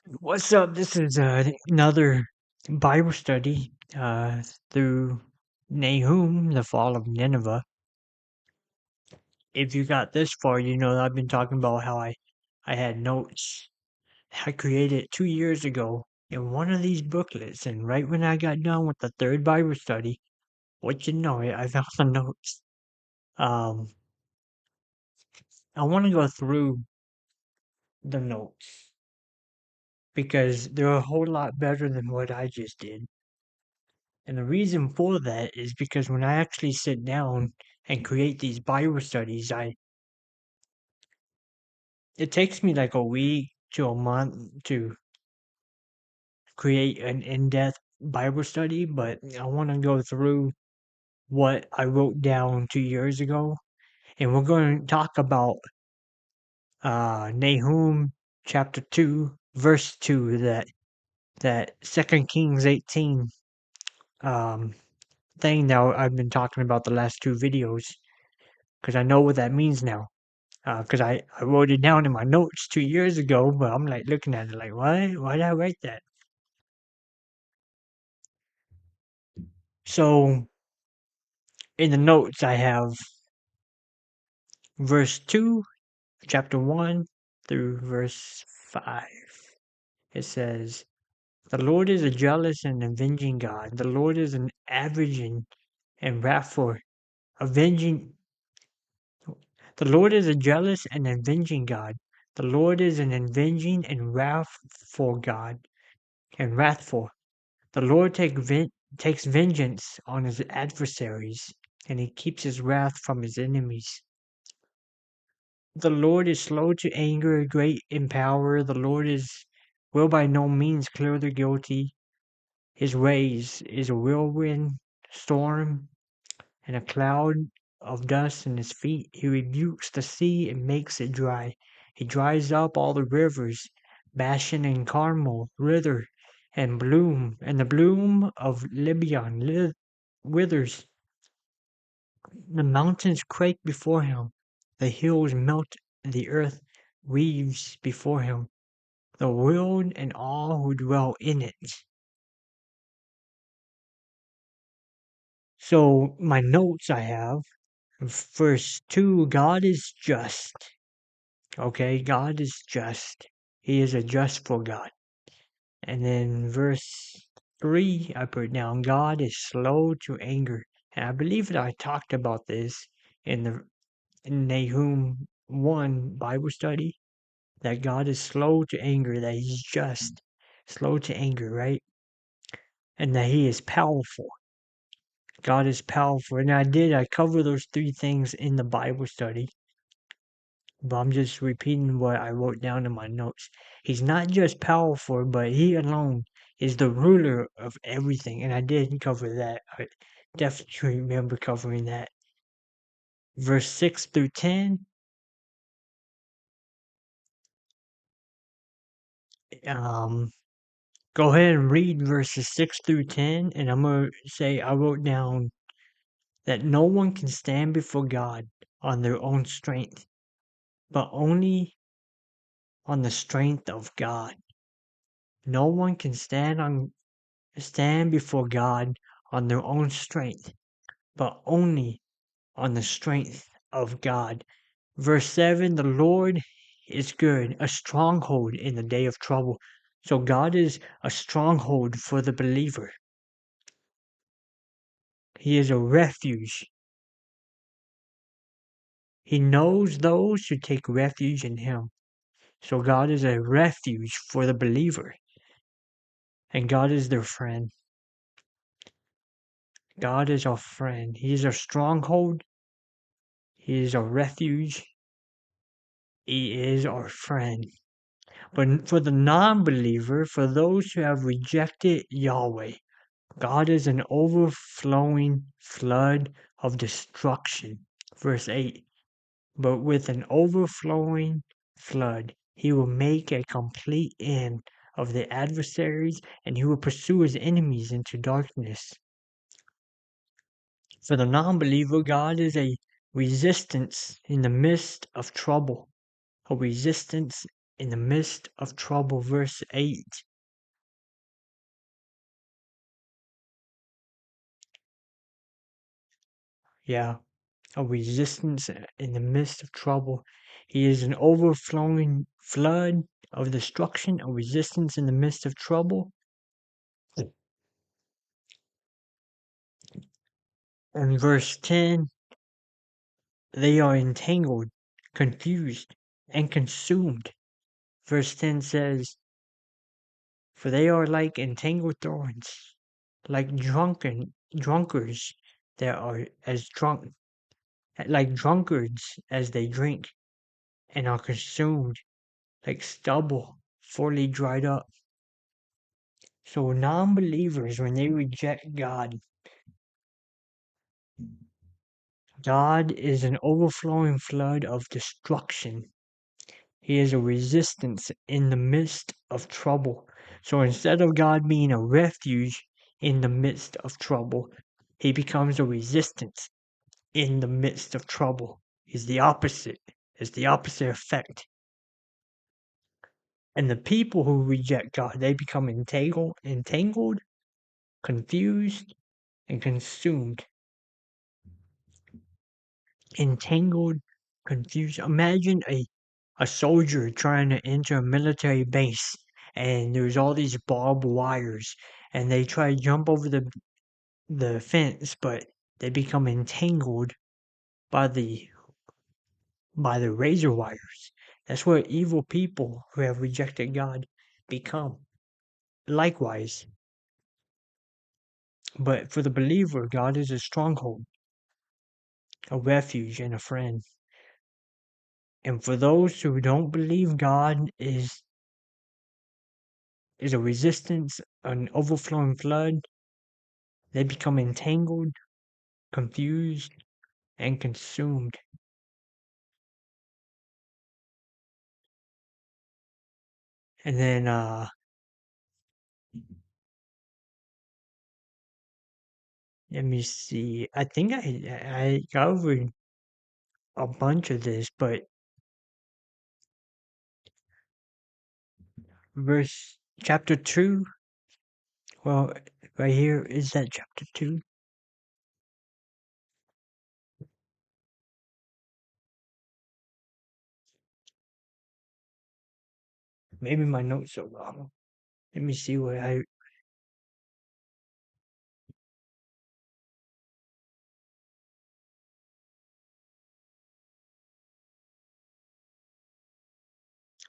What's up? This is another Bible study through Nahum, the fall of Nineveh. If you got this far, you know I've been talking about how I had notes I created 2 years ago in one of these booklets, and right when I got done with the third Bible study, what you know, I found the notes. Um, I want to go through the notes because they're a whole lot better than what I just did. And the reason for that is because when I actually sit down and create these Bible studies, it takes me like a week to a month to create an in-depth Bible study, but I want to go through what I wrote down 2 years ago. And we're going to talk about Nahum chapter 2, verse 2, that Second Kings 18 um, thing that I've been talking about the last two videos, because I know what that means now. Because I wrote it down in my notes 2 years ago, but I'm like looking at it like, why? Why did I write that? So in the notes, I have verse 2, chapter 1 through verse 5. It says, "The Lord is a jealous and avenging God. The Lord is an avenging and wrathful, avenging. The Lord is a jealous and avenging God. The Lord is an avenging and wrathful God, and wrathful. The Lord takes vengeance on his adversaries, and he keeps his wrath from his enemies. The Lord is slow to anger, great in power. The Lord will by no means clear the guilty. His ways is a whirlwind, storm, and a cloud of dust in his feet. He rebukes the sea and makes it dry. He dries up all the rivers. Bashan and Carmel wither and bloom, and the bloom of Lebanon withers. The mountains quake before him. The hills melt, the earth weaves before him. The world and all who dwell in it. So my notes I have, verse 2, God is just. Okay, God is just. He is a justful God. And then verse 3, I put down, God is slow to anger. And I believe that I talked about this in the Nahum 1 Bible study, that God is slow to anger, that he's just, slow to anger, right? And that he is powerful. God is powerful. And I cover those three things in the Bible study. But I'm just repeating what I wrote down in my notes. He's not just powerful, but he alone is the ruler of everything. And I did cover that. I definitely remember covering that. Verse 6 through 10. Go ahead and read verses 6 through 10. And I'm going to say I wrote down that no one can stand before God on their own strength, but only on the strength of God. No one can stand before God on their own strength, but only on the strength of God. Verse 7, the Lord is good, a stronghold in the day of trouble. So God is a stronghold for the believer. He is a refuge. He knows those who take refuge in him. So God is a refuge for the believer. And God is their friend. God is our friend. He is our stronghold. He is our refuge. He is our friend. But for the non-believer, for those who have rejected Yahweh, God is an overflowing flood of destruction. Verse 8, but with an overflowing flood, he will make a complete end of the adversaries, and he will pursue his enemies into darkness. For the non-believer, God is a resistance in the midst of trouble, a resistance in the midst of trouble. Verse 8. Yeah, a resistance in the midst of trouble. He is an overflowing flood of destruction, a resistance in the midst of trouble. And verse 10, they are entangled, confused, and consumed. Verse 10 says, for they are like entangled thorns, like drunkards that are as drunk, like drunkards as they drink, and are consumed like stubble fully dried up. So non-believers, when they reject God, God is an overflowing flood of destruction. He is a resistance in the midst of trouble. So instead of God being a refuge in the midst of trouble, he becomes a resistance in the midst of trouble. Is the opposite. Is the opposite effect. And the people who reject God, they become entangled, confused, and consumed. Entangled, confused. Imagine a soldier trying to enter a military base, and there's all these barbed wires, and they try to jump over the fence, but they become entangled by the razor wires. That's what evil people who have rejected God become. Likewise, but for the believer, God is a stronghold, a refuge, and a friend. And for those who don't believe God is a resistance, an overflowing flood, they become entangled, confused, and consumed. And then let me see. I think I covered a bunch of this, but verse chapter 2, well, right here is that chapter 2. Maybe my notes are wrong. Let me see what I.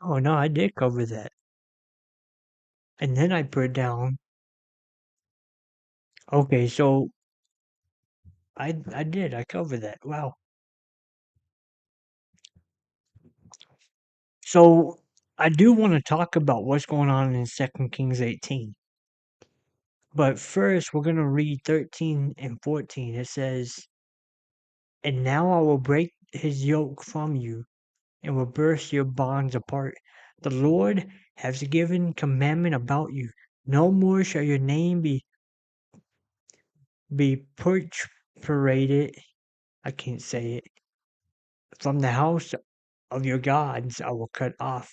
Oh no, I did cover that. And then I put down. Okay, so I did. I covered that. Wow. So I do want to talk about what's going on in 2 Kings 18. But first, we're going to read 13 and 14. It says, and now I will break his yoke from you and will burst your bonds apart. The Lord has given commandment about you. No more shall your name be purchurated. I can't say it. From the house of your gods I will cut off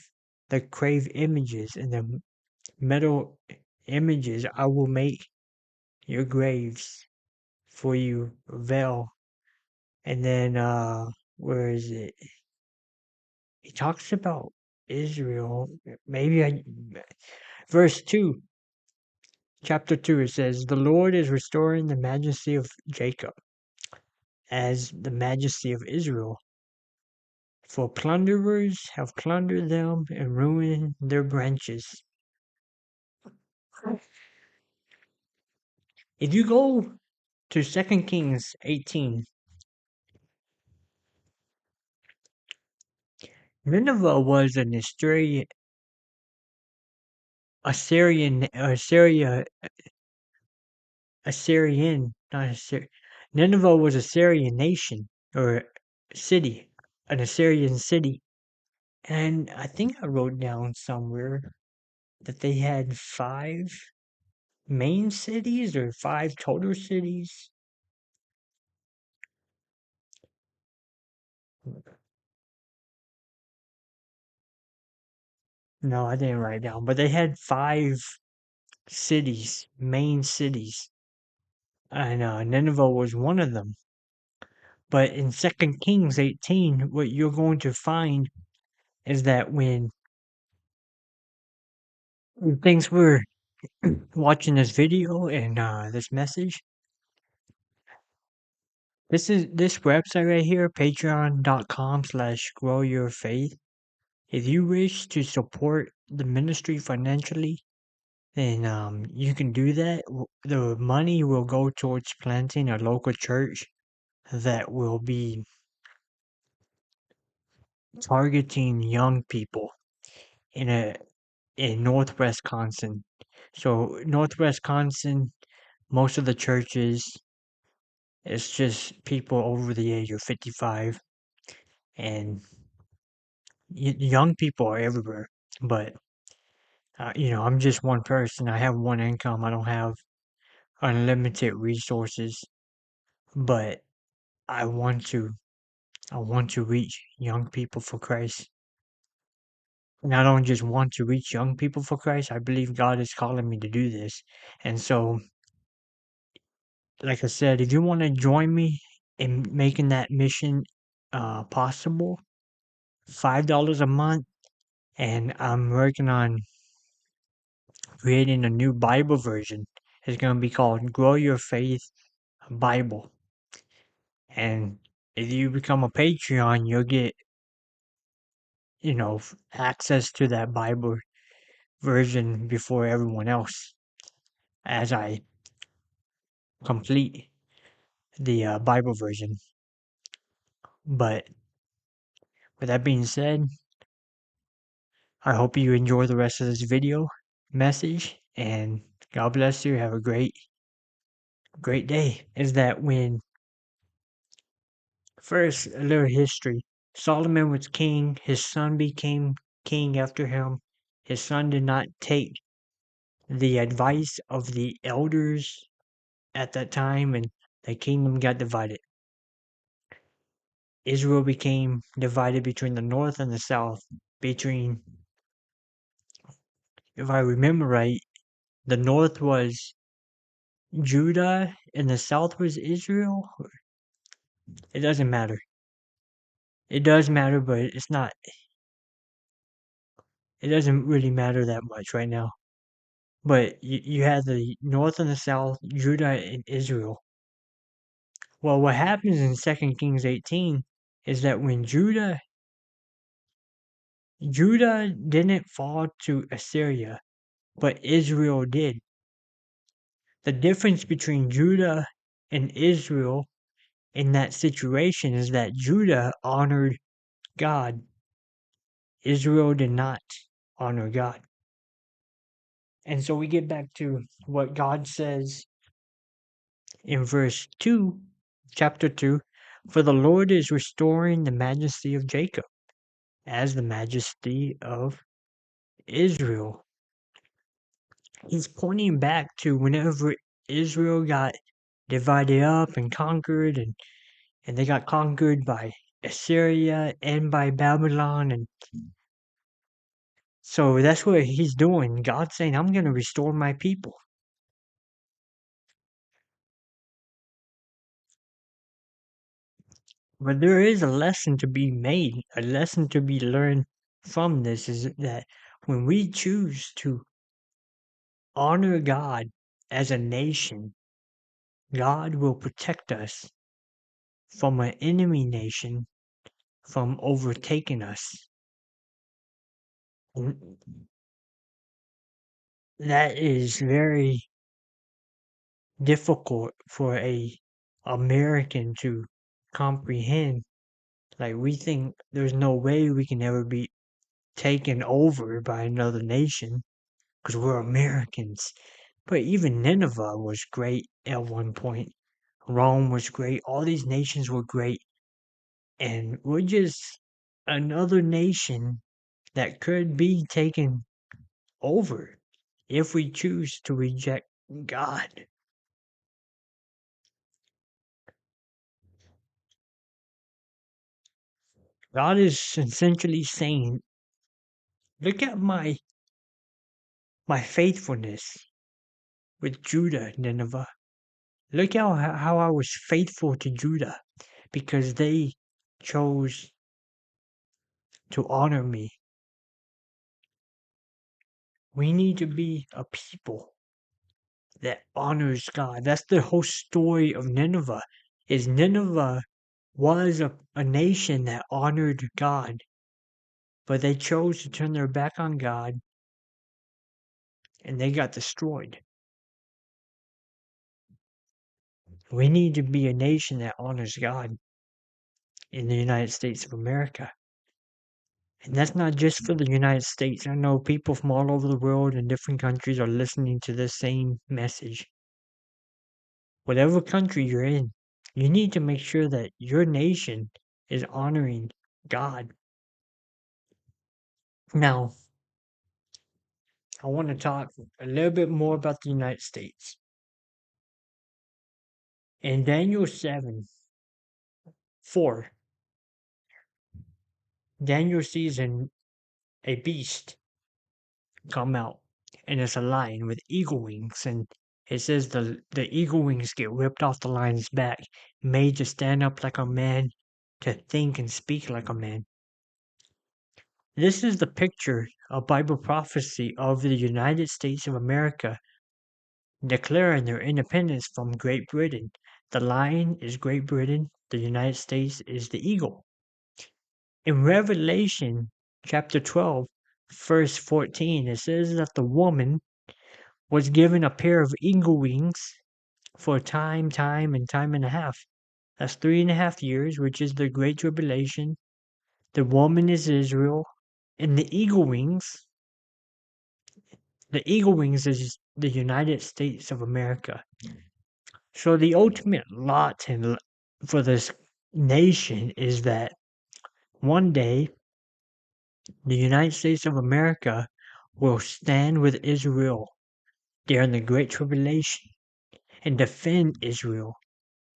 the grave images and the metal images. I will make your graves for you veil. And then where is it? He talks about Israel. Verse 2, chapter 2, it says, the Lord is restoring the majesty of Jacob as the majesty of Israel. For plunderers have plundered them and ruined their branches. If you go to 2 Kings 18, Nineveh was an not Assyrian. Nineveh was a Syrian nation or city, an Assyrian city. And I think I wrote down somewhere that they had 5 main cities or 5 total cities. No, I didn't write it down, but they had 5 cities, main cities, and Nineveh was one of them. But in 2 Kings 18, what you're going to find is that when things were watching this video and this message, this website right here, patreon.com/growyourfaith. If you wish to support the ministry financially, then you can do that. The money will go towards planting a local church that will be targeting young people in a in Northwest Wisconsin. So Northwest Wisconsin, most of the churches, it's just people over the age of 55, and young people are everywhere. But I'm just one person. I have one income. I don't have unlimited resources, but I want to. I want to reach young people for Christ. And I don't just want to reach young people for Christ. I believe God is calling me to do this. And so, like I said, if you want to join me in making that mission possible, $5 a month, and I'm working on creating a new Bible version. It's going to be called Grow Your Faith Bible. And if you become a Patreon, you'll get, access to that Bible version before everyone else as I complete the Bible version. But with that being said, I hope you enjoy the rest of this video message, and God bless you. Have a great day. Is that when first, a little history. Solomon was king, his son became king after him. His son did not take the advice of the elders at that time, and the kingdom got divided. Israel became divided between the north and the south. Between, if I remember right, the north was Judah and the south was Israel. It doesn't matter. It does matter, but it's not. It doesn't really matter that much right now. But you had the north and the south, Judah and Israel. Well, what happens in 2 Kings 18 is that when Judah didn't fall to Assyria, but Israel did. The difference between Judah and Israel in that situation is that Judah honored God. Israel did not honor God. And so we get back to what God says in verse 2, chapter 2, for the Lord is restoring the majesty of Jacob as the majesty of Israel. He's pointing back to whenever Israel got divided up and conquered, and they got conquered by Assyria and by Babylon. And so that's what he's doing. God's saying, I'm going to restore my people. But there is a lesson to be made, a lesson to be learned from this is that when we choose to honor God as a nation, God will protect us from an enemy nation from overtaking us. And that is very difficult for a American to comprehend. Like we think there's no way we can ever be taken over by another nation because we're Americans. But even Nineveh was great at one point. Rome was great. All these nations were great. And we're just another nation that could be taken over if we choose to reject God. God is essentially saying Look at my faithfulness with Judah, Nineveh. Look how I was faithful to Judah because they chose to honor me. We need to be a people that honors God. That's the whole story of Nineveh. Is Nineveh was a nation that honored God, but they chose to turn their back on God and they got destroyed. We need to be a nation that honors God in the United States of America. And that's not just for the United States. I know people from all over the world and different countries are listening to the same message. Whatever country you're in, you need to make sure that your nation is honoring God. Now, I want to talk a little bit more about the United States. In Daniel 7:4, Daniel sees a beast come out, and it's a lion with eagle wings, and it says the eagle wings get ripped off the lion's back, made to stand up like a man, to think and speak like a man. This is the picture of Bible prophecy of the United States of America declaring their independence from Great Britain. The lion is Great Britain, the United States is the eagle. In Revelation chapter 12, verse 14, it says that the woman was given a pair of eagle wings for time and a half. That's 3.5 years, which is the Great Tribulation. The woman is Israel, and the eagle wings is the United States of America. So the ultimate lot for this nation is that one day the United States of America will stand with Israel during the Great Tribulation and defend Israel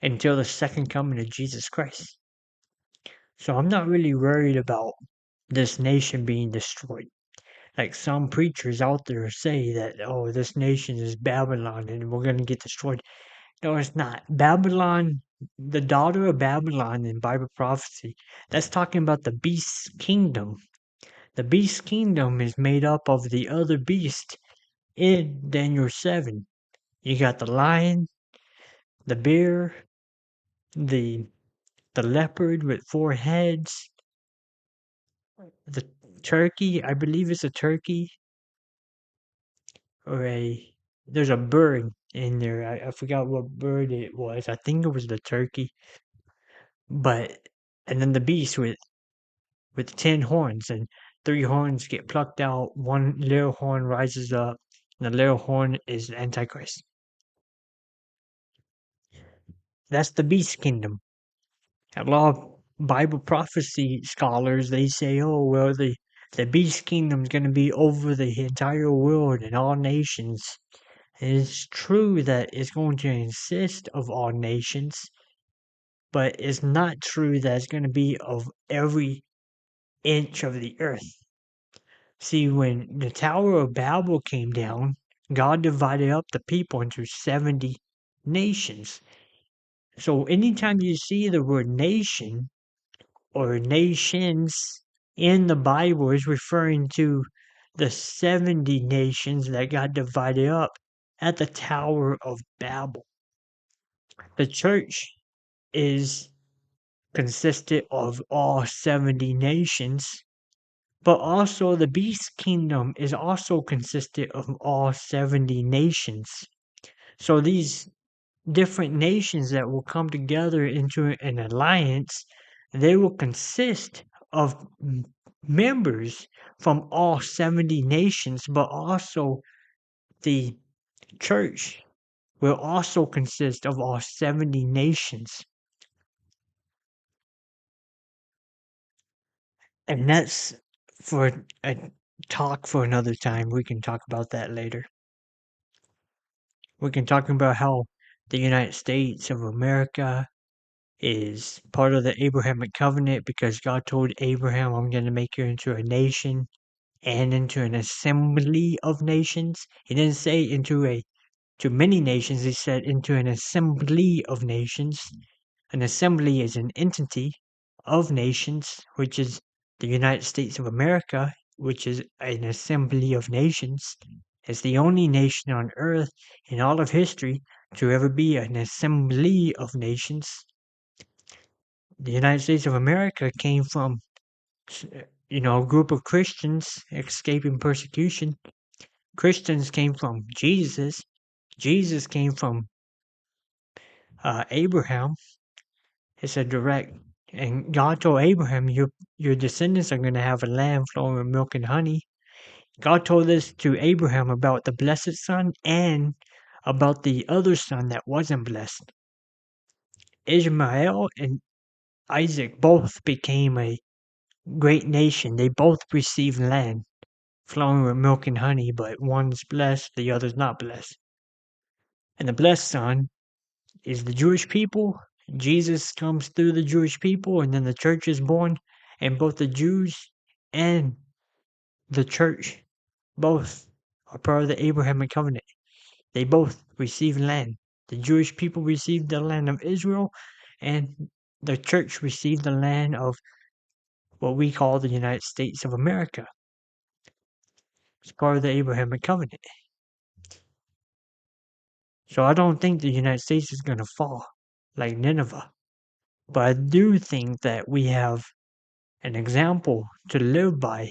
until the second coming of Jesus Christ. So I'm not really worried about this nation being destroyed. Like some preachers out there say that, oh, this nation is Babylon and we're going to get destroyed. No, it's not. Babylon, the daughter of Babylon in Bible prophecy, that's talking about the beast kingdom. The beast kingdom is made up of the other beast in Daniel 7. You got the lion, the bear, the the leopard with 4 heads, the turkey, I believe it's a turkey, or there's a bird in there. I forgot what bird it was. I think it was the turkey. But and then the beast with 10 horns, and 3 horns get plucked out, 1 little horn rises up, and the little horn is the Antichrist. That's the beast kingdom. A lot of Bible prophecy scholars, they say, oh, well, the beast kingdom is going to be over the entire world and all nations. And it's true that it's going to insist of all nations, but it's not true that it's going to be of every inch of the earth. See, when the Tower of Babel came down, God divided up the people into 70 nations. So anytime you see the word nation or nations in the Bible, is referring to the 70 nations that got divided up at the Tower of Babel. The church is consisted of all 70 nations, but also the beast kingdom is also consisted of all 70 nations. So these different nations that will come together into an alliance, they will consist of members from all 70 nations, but also the church will also consist of all 70 nations. And that's for a talk for another time. We can talk about that later. We can talk about how the United States of America is part of the Abrahamic covenant because God told Abraham, I'm going to make you into a nation. and into an assembly of nations. He didn't say to many nations, he said into an assembly of nations. An assembly is an entity of nations, which is the United States of America, which is an assembly of nations. It's the only nation on earth in all of history to ever be an assembly of nations. The United States of America came from, a group of Christians escaping persecution. Christians came from Jesus. Jesus came from Abraham. It's a direct, and God told Abraham, your descendants are going to have a land flowing with milk and honey. God told this to Abraham about the blessed son and about the other son that wasn't blessed. Ishmael and Isaac both became a great nation. They both received land flowing with milk and honey, but one's blessed, the other's not blessed. And the blessed son is the Jewish people. Jesus comes through the Jewish people, and then the church is born, and both the Jews and the church both are part of the Abrahamic covenant. They both receive land. The Jewish people received the land of Israel, and the church received the land of what we call the United States of America. It's part of the Abrahamic covenant. So I don't think the United States is going to fall like Nineveh. But I do think that we have an example to live by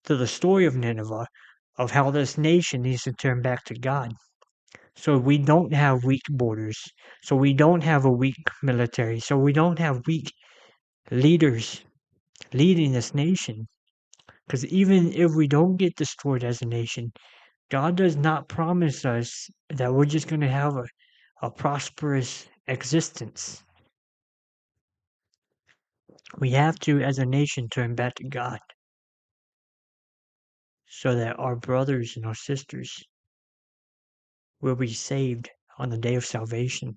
to the story of Nineveh of how this nation needs to turn back to God. So we don't have weak borders. So we don't have a weak military. So we don't have weak leaders leading this nation. Because even if we don't get destroyed as a nation, God does not promise us that we're just going to have a prosperous existence. We have to, as a nation, turn back to God so that our brothers and our sisters will be saved on the day of salvation.